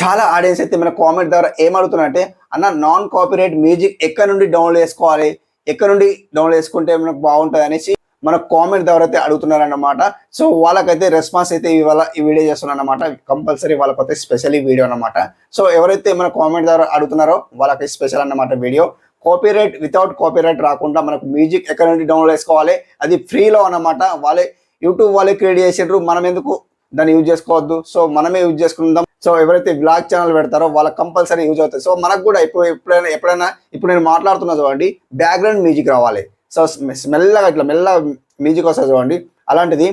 చాలా ఆడియన్స్ అయితే మన కామెంట్ ద్వారా ఏం అడుగుతున్నారంటే, అన్న నాన్ కాపీరైట్ మ్యూజిక్ ఎక్కడ నుండి డౌన్లోడ్ చేసుకోవాలి, ఎక్కడ నుండి డౌన్లోడ్ చేసుకుంటే మనకు బాగుంటుంది అనేసి మన కామెంట్ ద్వారా అయితే అడుగుతున్నారన్నమాట. సో వాళ్ళకైతే రెస్పాన్స్ అయితే ఇవాళ ఈ వీడియో చేస్తున్నాను అన్నమాట. కంపల్సరీ వాళ్ళకైతే స్పెషల్ ఈ వీడియో అన్నమాట. సో ఎవరైతే మన కామెంట్ ద్వారా అడుగుతున్నారో వాళ్ళకి స్పెషల్ అన్నమాట వీడియో. కాపీరైట్ వితౌట్ కాపీరైట్ రాకుండా మనకు మ్యూజిక్ ఎక్కడ నుండి డౌన్లోడ్ చేసుకోవాలి, అది ఫ్రీలో అన్నమాట. వాళ్ళే యూట్యూబ్ వాళ్ళే క్రియేట్ చేసిండ్రు, మనం ఎందుకు దాన్ని యూజ్ చేసుకోవద్దు. సో మనమే యూజ్ చేసుకుందాం. సో ఎవరైతే బ్లాగ్ ఛానల్ పెడతారో వాళ్ళకి కంపల్సరీ యూజ్ అవుతుంది. సో మనకు కూడా ఎప్పుడైనా ఇప్పుడు నేను మాట్లాడుతున్నా చూడండి, బ్యాక్గ్రౌండ్ మ్యూజిక్ రావాలి. సో మెల్లగా ఇట్లా మెల్లగా మ్యూజిక్ వస్తుంది చూడండి, అలాంటిది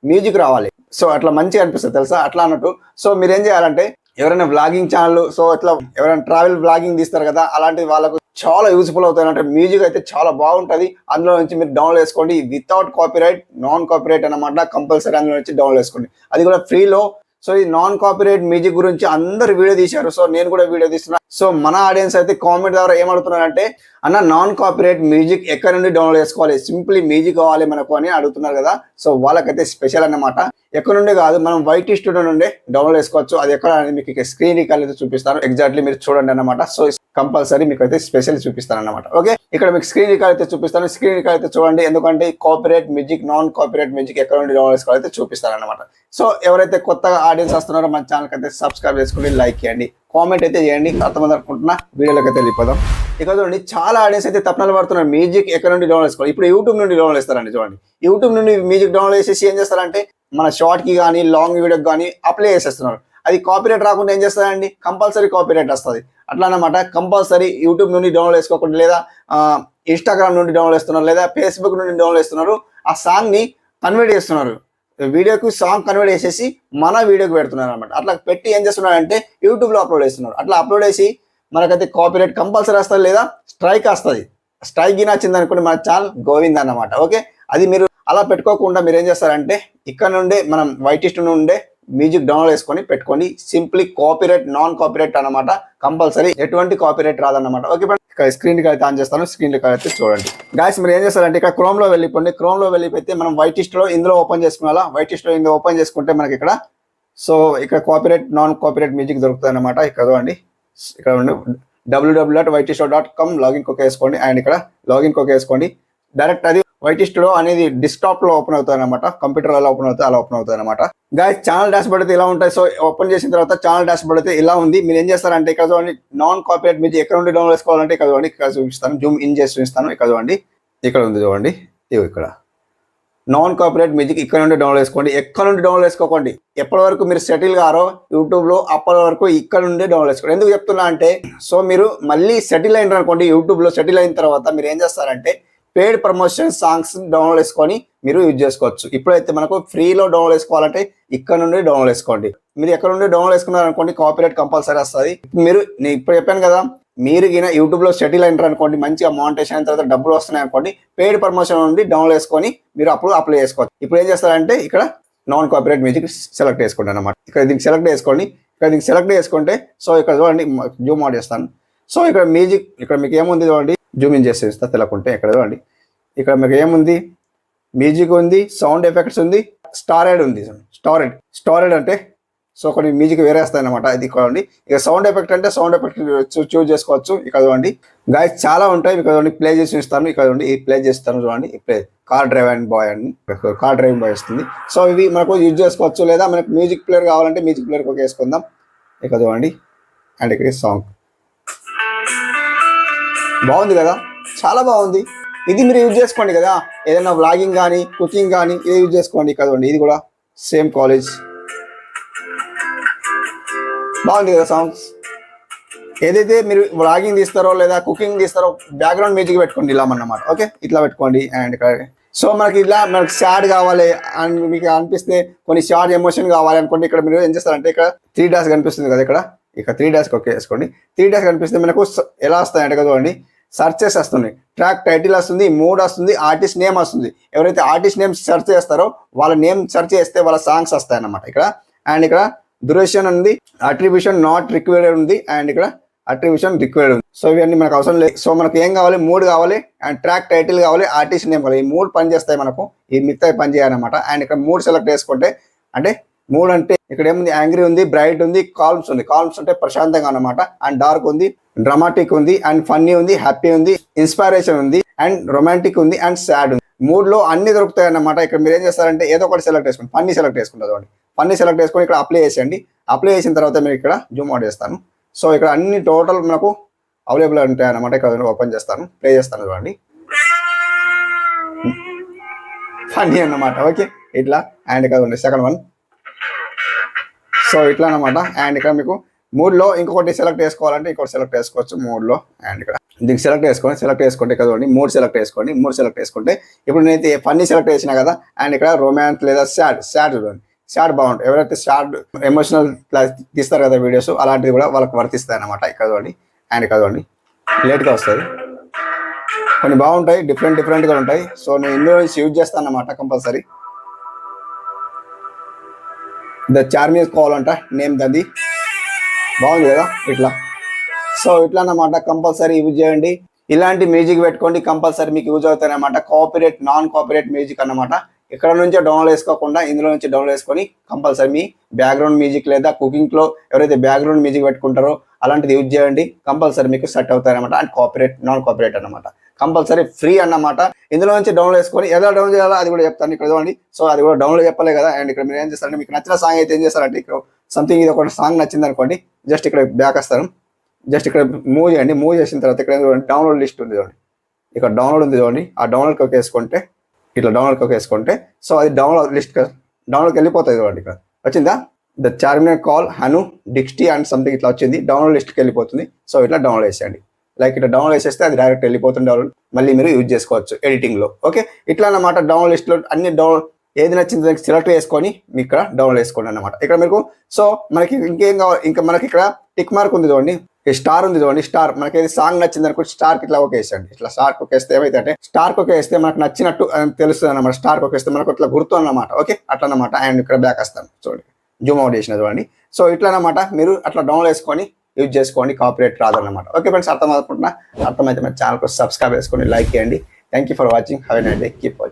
మ్యూజిక్ రావాలి. సో అట్లా మంచిగా అనిపిస్తుంది తెలుసా, అట్లా అన్నట్టు. సో మీరు ఏం చేయాలంటే ఎవరైనా వ్లాగింగ్ ఛానల్, సో ఇట్లా ఎవరైనా ట్రావెల్ వ్లాగింగ్ తీస్తారు కదా, అలాంటి వాళ్ళకు చాలా యూజ్ఫుల్ అవుతుంది. అంటే మ్యూజిక్ అయితే చాలా బాగుంటుంది. అందులో నుంచి మీరు డౌన్లోడ్ చేసుకోండి వితౌట్ కాపీరైట్, నాన్ కాపీరైట్ అన్నమాట. కంపల్సరీ అందులో నుంచి డౌన్లోడ్ చేసుకోండి, అది కూడా ఫ్రీలో. సో ఈ నాన్ కాపీరైట్ మ్యూజిక్ గురించి అందరు వీడియో తీశారు, సో నేను కూడా వీడియో తీస్తున్నా. సో మన ఆడియన్స్ అయితే కామెంట్ ద్వారా ఏమడుతున్నారంటే, అన్న నాన్ కాపీరైట్ మ్యూజిక్ ఎక్కడ నుండి డౌన్లోడ్ చేసుకోవాలి, సింప్లీ మ్యూజిక్ కావాలి మనకు అని అడుగుతున్నారు కదా. సో వాళ్ళకైతే స్పెషల్ అన్నమాట. ఎక్కడ నుండి కాదు, మనం వైటీ స్టూడియో నుండి డౌన్లోడ్ చేసుకోవచ్చు. అది ఎక్కడ అనేది మీకు స్క్రీన్ రికార్డ్ అయితే చూపిస్తాను, ఎగ్జాక్ట్లీ మీరు చూడండి అన్నమాట. సో కంపల్సరీ మీకు అయితే స్పెషల్ చూపిస్తాను అన్నమాట. ఓకే, ఇక్కడ మీకు స్క్రీన్ రికార్డ్ అయితే చూపిస్తాను, స్క్రీన్ రికార్డ్ అయితే చూడండి. ఎందుకంటే copyright music, non copyright music ఎక్కడ నుండి డౌన్లోడ్ చేసుకోవాలి అయితే చూపిస్తాను అన్నమాట. సో ఎవరైతే కొత్తగా ఆడియన్స్ వస్తున్నారో మన ఛానల్కి అయితే సబ్స్క్రైబ్ చేసుకుని లైక్ చేయండి, కామెంట్ అయితే చేయండి. అర్థమంది అనుకుంటున్నా, వీడియోలోకి అయితే వెళ్ళిపోదాం. ఇక చూడండి, చాలా ఆడియన్స్ అయితే తప్పనలు పడుతున్నారు మ్యూజిక్ ఎక్కడ నుండి డౌన్లోడ్ చేసుకోవాలి. ఇప్పుడు యూట్యూబ్ నుండి డౌన్లోడ్ చేస్తారండి. చూడండి, యూట్యూబ్ నుండి మ్యూజిక్ డౌన్లోడ్ చేసేసి ఏం చేస్తారంటే మన షార్ట్ కి కానీ లాంగ్ వీడియోకి కానీ అప్లై చేసేస్తున్నారు. అది కాపీరైట్ రాకుండా ఏం చేస్తారండి, కంపల్సరీ కాపీరైట్ వస్తుంది. అట్లా అన్నమాట. కంపల్సరీ యూట్యూబ్ నుండి డౌన్లోడ్ చేసుకోకుండా, లేదా ఇన్స్టాగ్రామ్ నుండి డౌన్లోడ్ చేస్తున్నారు, లేదా ఫేస్బుక్ నుండి డౌన్లోడ్ చేస్తున్నారు. ఆ సాంగ్ని కన్వర్ట్ చేస్తున్నారు, వీడియోకి సాంగ్ కన్వర్ట్ చేసేసి మన వీడియోకి పెడుతున్నారు అనమాట. అట్లా పెట్టి ఏం చేస్తున్నారంటే యూట్యూబ్లో అప్లోడ్ చేస్తున్నారు. అట్లా అప్లోడ్ చేసి మనకైతే కాపీరైట్ కంపల్సరీ వస్తుంది, లేదా స్ట్రైక్ వస్తుంది. స్ట్రైక్ గిన వచ్చింది అనుకోండి మన ఛానల్ గోవింద్ అన్నమాట. ఓకే, అది మీరు అలా పెట్టుకోకుండా మీరు ఏం చేస్తారంటే ఇక్కడ నుండే మనం వైటిస్ట్ నుండే మ్యూజిక్ డౌన్లోడ్ చేసుకొని పెట్టుకోండి. సింప్లీ కాపీరైట్, నాన్ కాపీరైట్ అన్నమాట. కంపల్సరీ ఎటువంటి కాపీరైట్ రాదన్నమాట. ఓకే, ఇక్కడ స్క్రీన్ అయితే ఆన్ చేస్తాను, స్క్రీన్ అయితే చూడండి. గాయస్ మీరు ఏం చేస్తారంటే ఇక్కడ క్రోమ్ లో వెళ్ళిపోండి. క్రోమ్ లో వెళ్ళిపోతే మనం వైటిస్ట్ లో ఇందులో ఓపెన్ చేసుకున్నా, వైటిస్ట్ లో ఇందులో ఓపెన్ చేసుకుంటే మనకి ఇక్కడ సో ఇక్కడ కాపీరైట్, నాన్ కాపీరైట్ మ్యూజిక్ దొరుకుతుంది అనమాట. ఇక్కడ చూడండి, ఇక్కడ www.whiteshow.com లాగిన్ కోక్ వేసుకోండి. అండ్ ఇక్కడ లాగిన్ కోక్ వేసుకోండి. డైరెక్ట్ అది వైటిస్టో అనేది డెస్క్టాప్ లో ఓపెన్ అవుతుంది అనమాట, కంప్యూటర్ లో ఓపెన్ అవుతుంది, అలా ఓపెన్ అవుతుంది అనమాట. గాయస్ ఛానల్ డాష్ బోర్డ్ అయితే ఇలా ఉంటాయి. సో ఓపెన్ చేసిన తర్వాత ఛానల్ డాష్ బోర్డ్ అయితే ఇలా ఉంది. మీరు ఏం చేస్తారంటే ఇక్కడ చూడండి, నాన్ కాపీరైట్ మ్యూజిక్ ఎక్కడ నుండి డౌన్లోడ్ చేసుకోవాలంటే ఇక్కడ చూడండి, ఇక్కడ చూపిస్తాను, జూమ్ ఇన్ చేసి చూపిస్తాను. ఇక్కడ చూడండి, ఇక్కడ ఉంది చూడండి, ఇక్కడ నాన్ కాపీరైట్ మ్యూజిక్ ఇక్కడ నుండి డౌన్లోడ్ చేసుకోండి. ఎక్కడ నుండి డౌన్లోడ్ చేసుకోకండి. ఎప్పటి వరకు మీరు సెటిల్ గారో యూట్యూబ్ లో అప్పటి వరకు ఇక్కడ నుండి డౌన్లోడ్ చేసుకోండి. ఎందుకు చెప్తున్నా అంటే, సో మీరు మళ్ళీ సెటిల్ అయినారు అనుకోండి, యూట్యూబ్ లో సెటిల్ అయిన తర్వాత మీరు ఏం చేస్తారంటే పెయిడ్ ప్రమోషన్ సాంగ్స్ డౌన్లోడ్ చేసుకొని మీరు యూజ్ చేసుకోవచ్చు. ఇప్పుడైతే మనకు ఫ్రీలో డౌన్లోడ్ చేసుకోవాలంటే ఇక్కడ నుండి డౌన్లోడ్ చేసుకోండి. మీరు ఎక్కడ నుండి డౌన్లోడ్ చేసుకున్నారు అనుకోండి, కాపీరైట్ కంపల్సరీ వస్తుంది. మీరు నేను ఇప్పుడు చెప్పాను కదా, మీరు యూట్యూబ్ లో సెటిల్ అయినారు అనుకోండి, మంచిగా మానిటైజేషన్ అయిన తర్వాత డబ్బులు వస్తున్నాయి అనుకోండి, పెయిడ్ ప్రమోషన్ నుండి డౌన్లోడ్ చేసుకొని మీరు అప్పుడు అప్లై చేసుకోవచ్చు. ఇప్పుడు ఏం చేస్తారంటే ఇక్కడ నాన్ కాపీరైట్ మ్యూజిక్ సెలెక్ట్ చేసుకోండి అనమాట. ఇక్కడ దీనికి సెలెక్ట్ చేసుకోండి. ఇక్కడ దీనికి సెలెక్ట్ చేసుకుంటే సో ఇక్కడ చూడండి, జూమ్ అవుట్ చేస్తాను. సో ఇక్కడ మ్యూజిక్, ఇక్కడ మీకు ఏముంది చూడండి, జూమ్ ఇన్ చేసి ఇస్తా తెలకుంటే. ఇక్కడ చూడండి, ఇక్కడ మీకు ఏముంది, మ్యూజిక్ ఉంది, సౌండ్ ఎఫెక్ట్స్ ఉంది, స్టారెడ్ ఉంది. స్టారెడ్ అంటే సో కొన్ని మ్యూజిక్ వేరే వస్తాయి అనమాట. ఇది చూడండి, ఇక సౌండ్ ఎఫెక్ట్ అంటే సౌండ్ ఎఫెక్ట్ చూజ్ చేసుకోవచ్చు. ఇక్కడ చూడండి గాయస్ చాలా ఉంటాయి. ఇక్కడ చూడండి ప్లే చేసి ఇస్తాను. ఇక్కడ చూడండి ఈ ప్లే చేస్తాను చూడండి, ఈ ప్లే కార్ డ్రైవింగ్ బాయ్ అని, కార్ డ్రైవింగ్ బాయ్ వస్తుంది. సో ఇవి మనకు యూజ్ చేసుకోవచ్చు, లేదా మనకు మ్యూజిక్ ప్లేయర్ కావాలంటే మ్యూజిక్ ప్లేయర్ ఒక వేసుకుందాం. ఇక్కడ చూడండి, అండ్ ఇక్కడ సాంగ్ బాగుంది కదా, చాలా బాగుంది. ఇది మీరు యూజ్ చేసుకోండి కదా, ఏదైనా వ్లాగింగ్ కానీ కుకింగ్ కానీ ఇది యూజ్ చేసుకోండి. కదండి, ఇది కూడా సేమ్ కాలేజ్, బాగుంది కదా సాంగ్స్. ఏదైతే మీరు వ్లాగింగ్ తీస్తారో లేదా కుకింగ్ తీస్తారో బ్యాక్గ్రౌండ్ మ్యూజిక్ పెట్టుకోండి ఇలా అన్నమాట. ఓకే, ఇట్లా పెట్టుకోండి. అండ్ ఇక్కడ సో మనకి ఇలా మనకి సాడ్ కావాలి అండ్ మీకు అనిపిస్తే కొన్ని సాడ్ ఎమోషన్ కావాలి అనుకోండి, ఇక్కడ మీరు ఏం చేస్తారంటే ఇక్కడ 3 డాష్ కనిపిస్తుంది కదా, ఇక్కడ 3 డాష్ ఓకే వేసుకోండి. 3 డాష్ కనిపిస్తే మనకు ఎలా వస్తాయంటే కదా చూడండి, సర్చెస్ వస్తున్నాయి, ట్రాక్ టైటిల్ వస్తుంది, మూడ్ వస్తుంది, ఆర్టిస్ట్ నేమ్ వస్తుంది. ఎవరైతే ఆర్టిస్ట్ నేమ్ సెర్చ్ చేస్తారో వాళ్ళ నేమ్ సెర్చ్ చేస్తే వాళ్ళ సాంగ్స్ వస్తాయి అన్నమాట ఇక్కడ. అండ్ ఇక్కడ డ్యూరేషన్ ఉంది, అట్రిబ్యూషన్ నాట్ రిక్వైర్డ్ ఉంది, అండ్ ఇక్కడ అట్రిబ్యూషన్ రిక్వైర్డ్ ఉంది. సో ఇవన్నీ మనకు అవసరం లేదు. సో మనకి ఏం కావాలి, మూడ్ కావాలి, అండ్ ట్రాక్ టైటిల్ కావాలి, ఆర్టిస్ట్ నేమ్ కావాలి. ఈ 3 పని చేస్తాయి మనకు, ఈ మిగతా పని చేయాలన్నమాట. అండ్ ఇక్కడ 3 సెలెక్ట్ చేసుకుంటే అంటే మూడ్ అంటే ఇక్కడ ఏముంది, యాంగ్రీ ఉంది, బ్రైట్ ఉంది, కాల్మ్స్ ఉంది. కాల్మ్స్ అంటే ప్రశాంతంగా అన్నమాట. అండ్ డార్క్ ఉంది, డ్రామాటిక్ ఉంది, అండ్ ఫన్నీ ఉంది, హ్యాపీ ఉంది, ఇన్స్పైరేషన్ ఉంది, అండ్ రొమాంటిక్ ఉంది, అండ్ సాడ్ ఉంది. మూడ్ లో అన్ని దొరుకుతాయి అన్నమాట. ఇక్కడ మీరు ఏం చేస్తారంటే ఏదో ఒకటి సెలెక్ట్ చేసుకోండి. ఫన్నీ సెలెక్ట్ చేసుకుంటారు చూడండి. ఫన్నీ సెలెక్ట్ చేసుకొని ఇక్కడ అప్లై చేసేయండి. అప్లై చేసిన తర్వాత మీరు ఇక్కడ జూమ్ అవుట్ చేస్తాను. సో ఇక్కడ అన్ని టోటల్ మనకు అవైలబుల్ ఉంటాయి అన్నమాట. ఇక్కడ ఓపెన్ చేస్తాను, ప్లే చేస్తాను చూడండి. ఫన్నీ అన్నమాట. ఓకే, ఇట్లా. అండ్ ఇక్కడ ఉంది సెకండ్ వన్. సో ఇట్లా అన్నమాట. అండ్ ఇక్కడ మీకు మూడ్లో ఇంకొకటి సెలెక్ట్ చేసుకోవాలంటే ఇంకొకటి సెలెక్ట్ చేసుకోవచ్చు మూడ్లో. అండ్ ఇక్కడ దీనికి సెలెక్ట్ చేసుకుంటే ఇక్కడ మూడ్ సెలెక్ట్ చేసుకోండి. మూడ్ సెలెక్ట్ చేసుకుంటే ఇప్పుడు నేనైతే ఫన్నీ సెలెక్ట్ చేసినా కదా. అండ్ ఇక్కడ రొమాన్స్ లేదా సాడ్ చూడండి. సాడ్ బాగుంటుంది. ఎవరైతే సాడ్ ఎమోషనల్ తీస్తారు కదా వీడియోస్, అలాంటివి కూడా వాళ్ళకి వర్తిస్తాయి అన్నమాట. ఇక్కడ చూడండి. అండ్ ఇక్కడ చూడండి, లేట్గా వస్తుంది. కొన్ని బాగుంటాయి, డిఫరెంట్గా ఉంటాయి. సో నేను ఇందులో నుంచి యూజ్ చేస్తాను అన్నమాట కంపల్సరీ. ద చార్మియస్ కాల్ అంట నేమ్ దాన్ని. బాగుంది కదా ఇట్లా. సో ఇట్లా అన్నమాట, కంపల్సరీ యూజ్ చేయండి. ఇలాంటి మ్యూజిక్ పెట్టుకోండి, కంపల్సరీ మీకు యూజ్ అవుతాయి అన్నమాట. కాపీరైట్, నాన్ కాపీరైట్ మ్యూజిక్ అన్నమాట. ఇక్కడ నుంచే డౌన్లోడ్ చేసుకోకుండా ఇందులో నుంచి డౌన్లోడ్ చేసుకొని కంపల్సరీ మీ బ్యాక్గ్రౌండ్ మ్యూజిక్ లేదా కుకింగ్లో ఎవరైతే బ్యాక్గ్రౌండ్ మ్యూజిక్ పెట్టుకుంటారో అలాంటిది యూజ్ చేయండి. కంపల్సరీ మీకు సెట్ అవుతాయి అనమాట. అండ్ కాపీరైట్, నాన్ కాపీరైట్ అన్నమాట. కంపల్సరీ ఫ్రీ అన్నమాట. ఇందులో నుంచి డౌన్లోడ్ చేసుకొని ఎలా డౌన్లోడ్ చేయాలో అది కూడా చెప్తాను ఇక్కడ చూడండి. సో అది కూడా డౌన్లోడ్ చెప్పలే కదా. అండ్ ఇక్కడ మీరు ఏం చేస్తారంటే మీకు నచ్చిన సాంగ్ అయితే ఏం చేస్తారంటే ఇక్కడ సంథింగ్ ఇది ఒక సాంగ్ నచ్చింది అనుకోండి, జస్ట్ ఇక్కడ బ్యాక్ వస్తాను. జస్ట్ ఇక్కడ మూవ్ చేయండి. మూవ్ చేసిన తర్వాత ఇక్కడ డౌన్లోడ్ లిస్ట్ ఉంది చూడండి. ఇక్కడ డౌన్లోడ్ ఉంది చూడండి. ఆ డౌన్లోడ్కి వేసుకుంటే ఇట్లా డౌన్లోడ్కి వేసుకుంటే సో అది డౌన్లోడ్కి వెళ్ళిపోతుంది చూడండి. ఇక్కడ వచ్చిందా, ద చార్మియస్ కాల్ హను డిక్స్టీ అండ్ సంథింగ్ ఇట్లా వచ్చింది. డౌన్లోడ్ లిస్ట్కి వెళ్ళిపోతుంది. సో ఇట్లా డౌన్లోడ్ చేసేయండి. లైక్ ఇట్లా డౌన్లోడ్ చేసేస్తే అది డైరెక్ట్ వెళ్ళిపోతుంది. డౌన్లోడ్ మళ్ళీ మీరు యూజ్ చేసుకోవచ్చు ఎడిటింగ్లో. ఓకే, ఇట్లా అన్నమాట. డౌన్లోడ్ లిస్ట్లో అన్ని డౌన్లోడ్ ఏది నచ్చింది దానికి సెలెక్ట్ చేసుకొని మీకు ఇక్కడ డౌన్లోడ్ చేసుకోండి అన్నమాట. ఇక్కడ మీకు సో మనకి ఇంకేం కావాలి, ఇంకా మనకి ఇక్కడ టిక్ మార్క్ ఉంది చూడండి, ఈ స్టార్ ఉంది చూడండి. స్టార్ మనకి ఏది సాంగ్ నచ్చింది అనుకో స్టార్కి ఇట్లా ఓకే వేసేయండి. ఇట్లా స్టార్కి ఓకే వేస్తే ఏమైతే అంటే స్టార్కి ఓకే వేస్తే మనకు నచ్చినట్టు తెలుస్తుంది అన్నమాట. స్టార్కి ఓకే వేస్తే మనకు ఇట్లా గుర్తు అన్నమాట. ఓకే, అట్లా అన్నమాట. అండ్ ఇక్కడ బ్యాక్ వస్తాను చూడండి, జూమ్ అవుట్ చేసిన చూడండి. సో ఇట్లా అన్నమాట. మీరు అట్లా డౌన్లోడ్ చేసుకొని యూజ్ చేసుకోండి, కాపీరైట్ రాదన్నమాట. ఓకే ఫ్రెండ్స్, అర్థమైతే మన ఛానల్కి సబ్స్క్రైబ్ చేసుకొని లైక్ చేయండి. Thank you for watching. Have a nice day. Keep watching.